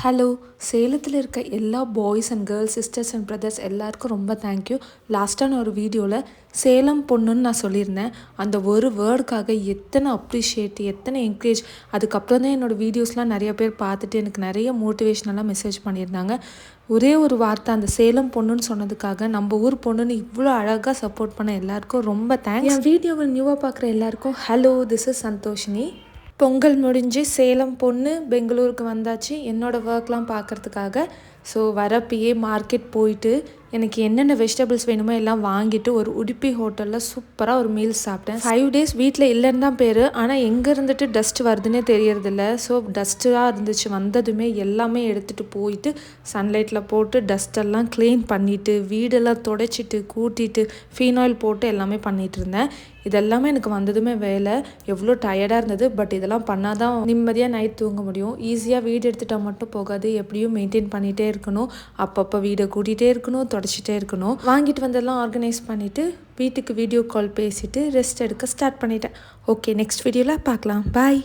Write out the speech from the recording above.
Hello, சேலத்தில் இருக்க எல்லா boys and girls, sisters and brothers எல்லாருக்கும் ரொம்ப தேங்க்யூ. லாஸ்ட்டாக நான் ஒரு வீடியோவில் சேலம் பொண்ணுன்னு நான் சொல்லியிருந்தேன். அந்த ஒரு வேர்டுக்காக எத்தனை அப்ரிஷியேட், எத்தனை என்கரேஜ். அதுக்கப்புறம் தான் என்னோடய வீடியோஸ்லாம் நிறைய பேர் பார்த்துட்டு எனக்கு நிறைய மோட்டிவேஷ்னலாக மெசேஜ் பண்ணியிருந்தாங்க. ஒரே ஒரு வார்த்தை, அந்த சேலம் பொண்ணுன்னு சொன்னதுக்காக, நம்ம ஊர் பொண்ணுன்னு இவ்வளோ அழகாக சப்போர்ட் பண்ண எல்லாருக்கும் ரொம்ப தேங்க்ஸ். என் வீடியோவை நியூவாக பார்க்குற எல்லாருக்கும் hello, this is Santhoshini. Pongal முடிஞ்சு சேலம் பொண்ணு பெங்களூருக்கு வந்தாச்சு என்னோடய ஒர்க்லாம் பார்க்குறதுக்காக. ஸோ வரப்பயே மார்க்கெட் போயிட்டு எனக்கு என்னென்ன வெஜிடபிள்ஸ் வேணுமோ எல்லாம் வாங்கிட்டு ஒரு உடுப்பி ஹோட்டலில் சூப்பராக ஒரு மீல்ஸ் சாப்பிட்டேன். 5 days வீட்டில் இல்லைன்னு தான் பேர், ஆனால் எங்கே இருந்துட்டு டஸ்ட் வருதுன்னே தெரியறதில்ல. ஸோ டஸ்ட்டாக இருந்துச்சு. வந்ததுமே எல்லாமே எடுத்துகிட்டு போயிட்டு சன்லைட்டில் போட்டு டஸ்டெல்லாம் க்ளீன் பண்ணிவிட்டு வீடெல்லாம் துடைச்சிட்டு கூட்டிட்டு ஃபீனாயில் போட்டு எல்லாமே பண்ணிகிட்டு இருந்தேன். இதெல்லாமே எனக்கு வந்ததுமே வேலை. எவ்வளோ டயர்டாக இருந்தது. பட் இதெல்லாம் பண்ணால் தான் நிம்மதியாக நைட் தூங்க முடியும். ஈஸியாக வீடு எடுத்துகிட்டால் மட்டும் போகாது, எப்படியும் மெயின்டைன் பண்ணிகிட்டே இருக்கணும். அப்பப்போ வீடை கூட்டிகிட்டே இருக்கணும், தொடச்சிட்டே இருக்கணும். வாங்கிட்டு வந்தெல்லாம் ஆர்கனைஸ் பண்ணிவிட்டு வீட்டுக்கு வீடியோ கால் பேசிவிட்டு ரெஸ்ட் எடுக்க ஸ்டார்ட் பண்ணிட்டேன். ஓகே, நெக்ஸ்ட் வீடியோவில் பார்க்கலாம். பாய்.